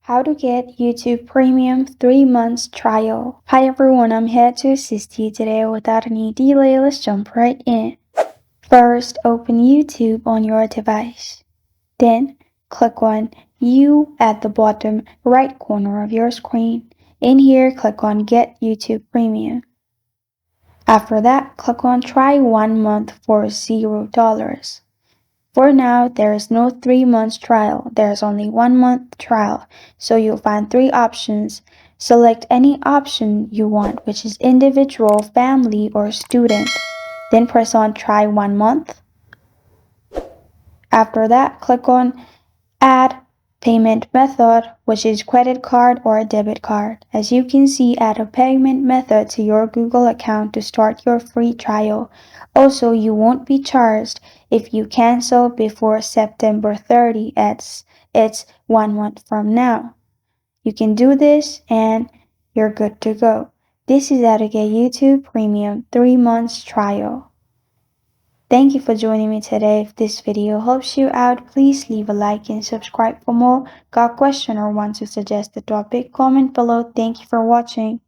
How to get YouTube Premium 3 months trial. Hi everyone, I'm here to assist you today. Without any delay, let's jump right in. First, open YouTube on your device. Then, click on You at the bottom right corner of your screen. In here, click on Get YouTube Premium. After that, click on Try 1 month for $0. For now, there is no 3 months trial. There's only 1 month trial. So you'll find 3 options. Select any option you want, which is individual, family, or student. Then press on Try 1 month. After that, click on Add Payment Method, which is credit card or a debit card. As you can see, add a payment method to your Google account to start your free trial. Also, you won't be charged if you cancel before September 30. It's 1 month from now. You can do this and you're good to go. This is how to get YouTube Premium 3 months trial. Thank you for joining me today. If this video helps you out, please leave a like and subscribe for more. Got a question or want to suggest a topic? Comment below. Thank you for watching.